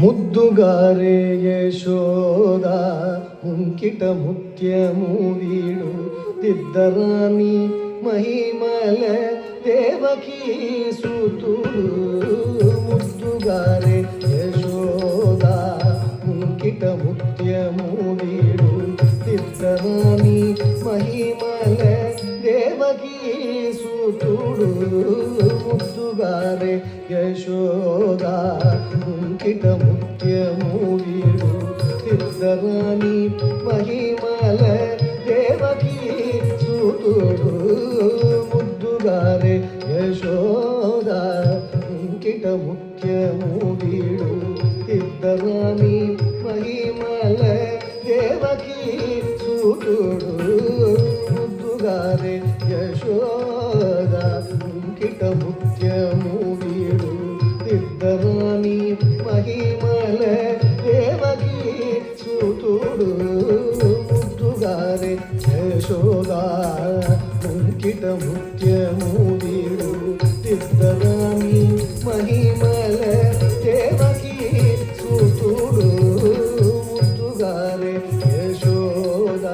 ಮುದ್ದುಗಾರೆ ಯಶೋದ ಮುಂಕಿಟ ಮುತ್ಯಮು ವೀಡು ದಿದ್ದರಾಣಿ ಮಹಿಮಲ ದೇವಕೀ ಸುತುಡು. ಮುದ್ದುಗಾರೆ ಯಶೋದ ಮುಂಕಿಟ ಮುತ್ಯಮು ವೀಡು ದಿದ್ದರಾಣಿ ಮಹಿಮಲ ದೇವಕೀ ಸುತುಡು. ಮುದ್ದುಗಾರೆ ಯಶೋದ ಮುಂಕಿಟ ಮುತ್ಯಮು ವೀಡು ದಿದ್ದರಾಣಿ ಮಹಿಮಲ ದೇವಕೀ ಸುತುಡು. ಮುದ್ದುಗಾರೆ ಯಶೋದ ಮುಂಕಿಟ ಮುತ್ಯಮು ವೀಡು ದಿದ್ದರಾಣಿ ಮಹಿಮಲ ದೇವಕೀ ಸುತುಡು. ಮುದ್ದುಗಾರೆ ಯಶೋದ ಮುಂಕಿಟ ಮುತ್ಯಮು ವೀಡು ದಿದ್ದರಾಣಿ ಮಹಿಮಲ ದೇವಕೀ ಸುತುಡು. ಮುದ್ದುಗಾರೆ ಯಶೋದ ಮುಂಕಿಟ ಮುತ್ಯಮು ವೀಡು ದಿದ್ದರಾಣಿ ಮಹಿಮಲ ದೇವಕೀ ಸುತುಡು. ಮುದ್ದುಗಾರೆ ಯಶೋದ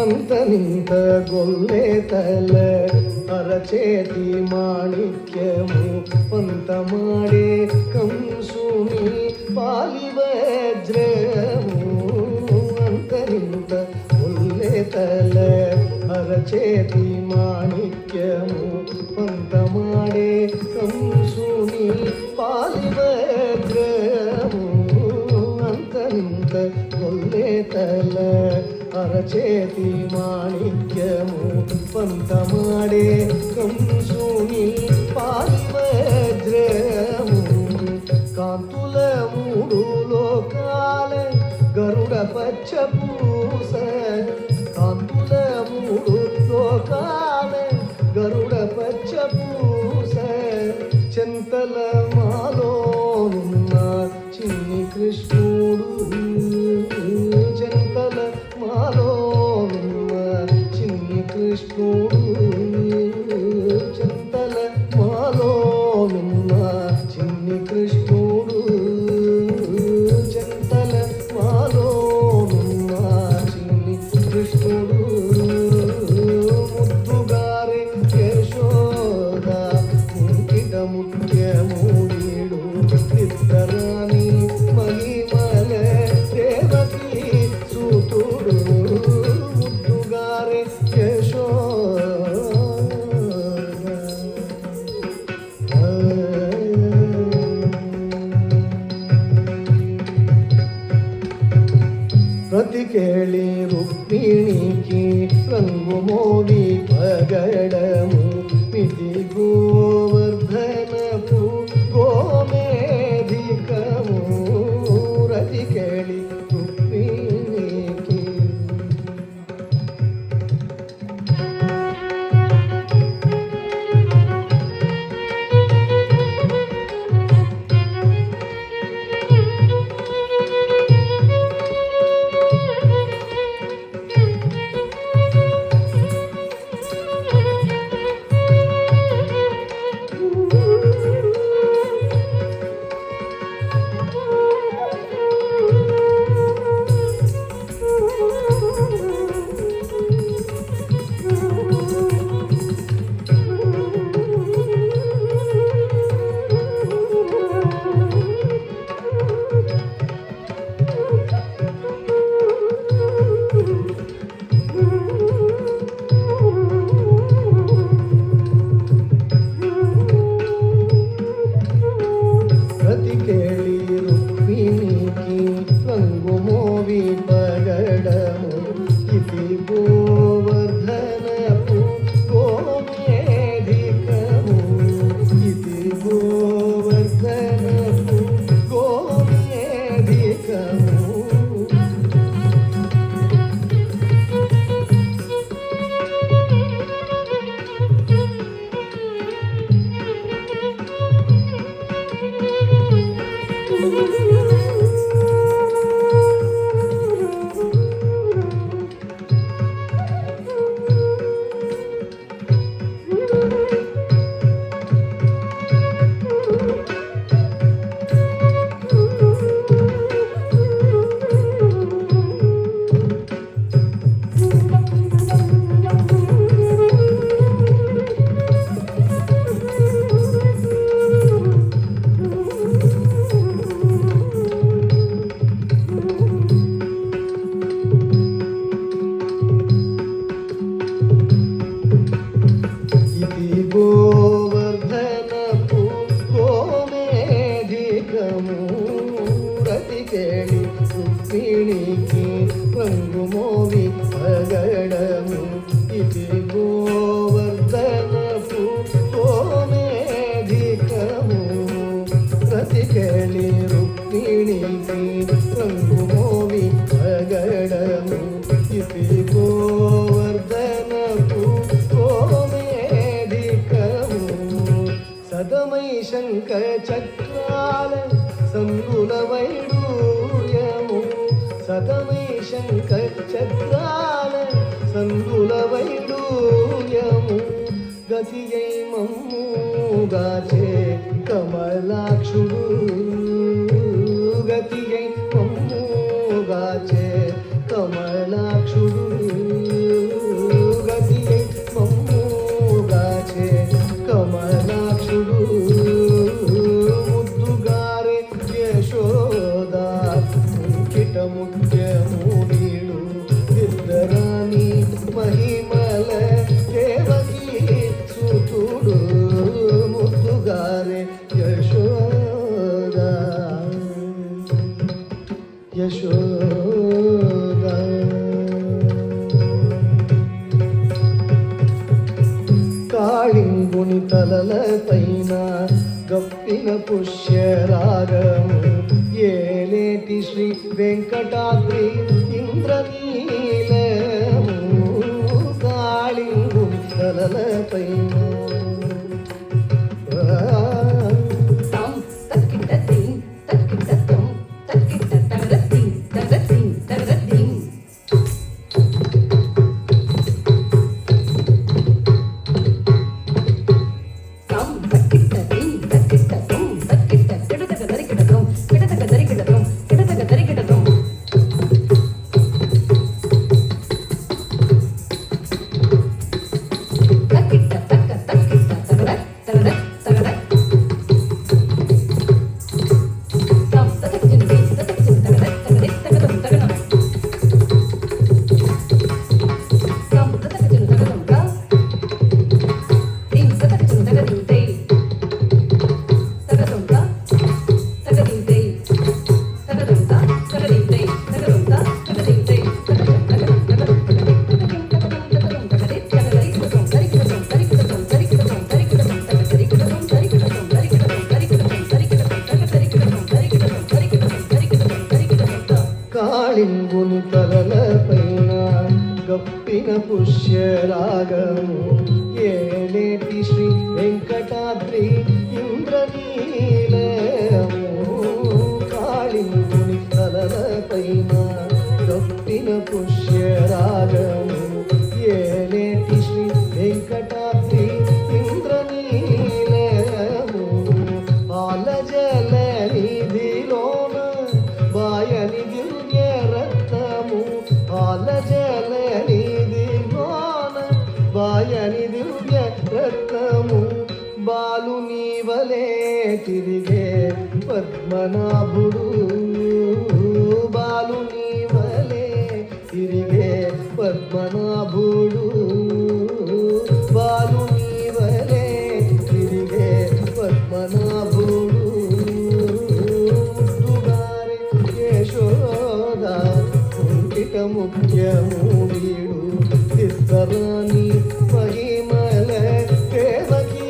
ಅಂತ ನಿಂತ ಗೊಲ್ಲೆ ತಲೆ ಅರಚೇತಿ ಮಾಣಿಕ್ಯಮು ಪಂತ ಮಾಡೆ ಕಂಸುನಿ ಪಾಲಿ ವಜ್ರಮು. ಅಂತ ನಿಂತ ಗೊಲ್ಲೆ ತಲೆ ಅರಚೇತಿ ಮಾಣಿಕ್ಯಮು ಪಂತ ಮಾಡೆ ಕಂಸುನಿ ಪಾಲಿ ವಜ್ರಮು. ಅಂತ ನಿಂತ ಗೊಲ್ಲೆ ತಲೆ ಅರಚೇತಿ ಮಾಣಿಕ್ಯಮು ಪಂತ ಮಾಡೆ ಕಂಸುನಿ ಪಾಲಿ ವಜ್ರಮು. కాంతుల మూడు లోకాల గరుడ పచ్చ పూస. కాంతుల మూడు లోకాల గరుడ పచ్చ పూస. చింతల మాలోనున్న చిన్ని కృష్ణుడు. చింతల మాలోనున్న చిన్ని కృష్ణుడు. చింతల మాలోనున్న చిన్ని కృష్ణుడు. చింతల మాలోనున్న చిన్ని కృష్ణుడు. ముద్దుగారే యశోద ముంకిట ముత్యము వీడు ದಿದ್ದರಾಣಿ ಮಹಿಮಲ ದೇವಕೀ ಸುತುಡು. ಮುದ್ದುಗಾರೆ ಯಶೋದ ప్రతి కేళి రుక్మిణికి రంగు మోవి పగడము మితి గోవర్ధనపు గోమేధికము. రతి కేళి రుక్మిణికి రతి కేళి రుక్మిణికి రంగు మోవి పగడము ఇది గోవర్ధనపు గోమేధికము రతి కేళి రుక్మిణికి రంగు మోవి పగడము ఇది గోవర్ధనపు గోమేధికము సదమై శంఖ చక్రాల సంగుల వైడూర్యము సదమై శంఖ చక్రాల సంగుల వైడూర్యము గతియై మమ్ముగాచే కమలాక్షుడు గతియై మమ్ముగాచే కమలాక్షుడు గతియై మమ్ముగాచే కమలాక్షుడు ముద్దుగారే యశోదా కిట ముఖ్యము వీడు ఇద్దరాని మహిమల దేవకీ సుతుడు ముద్దుగారే యశోదా యశోదా కాళింగుని తలల పైన గప్పిన పుష్యరాగము ఏలేటి శ్రీ వెంకటాద్రి ఇంద్రనీలము కాళింగుని తలల పైన కాళింగుని తలల పైన గప్పిన పుష్యరాగము ఏలేటి శ్రీ వెంకటాద్రి ఇంద్రనీలము కాళింగుని తలల పైన గప్పిన పుష్యరాగము ఏలేటి శ్రీ వెంకటాద్రి ఇంద్రనీలము ఆలజల నిధిలోన బాయని దివ్య రత్నము ఆలజల నిధిలోన బాయని దివ్య రత్నము బాలుని వలే తిరిగే పద్మనాభుడు బాలుని వలే తిరిగే పద్మనాభుడు బాలుని వలే తిరిగే పద్మనాభుడు ముద్దుగారే యశోదా కుంఠిత ముఖ్యము వీడు ఇద్దరాని మహిమల దేవకీ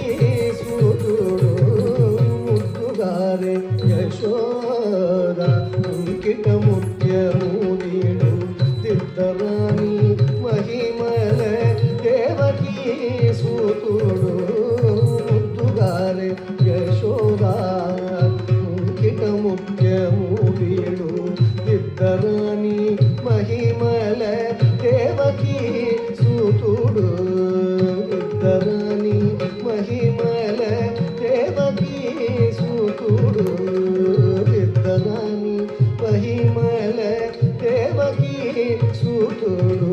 సుతుడు ముద్దుగారే యశోదా కుంఠిత ముఖ్యము వీడు ఇద్దరాని మహిమల దేవకీ సుతుడు ముద్దుగారే యశోదా కుంఠిత ముఖ్యము వీడు ఇద్దరాని మహిమల దేవకీ సుతుడు ఇద్దరాని మహిమల దేవకీ సుతుడు ఇద్దరాని మహిమల Devaki సుతుడు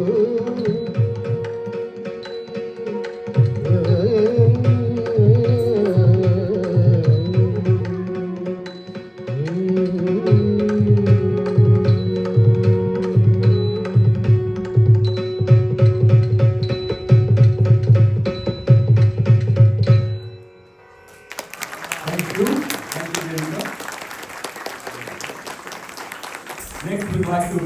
Thank you very much. Next, we'd like to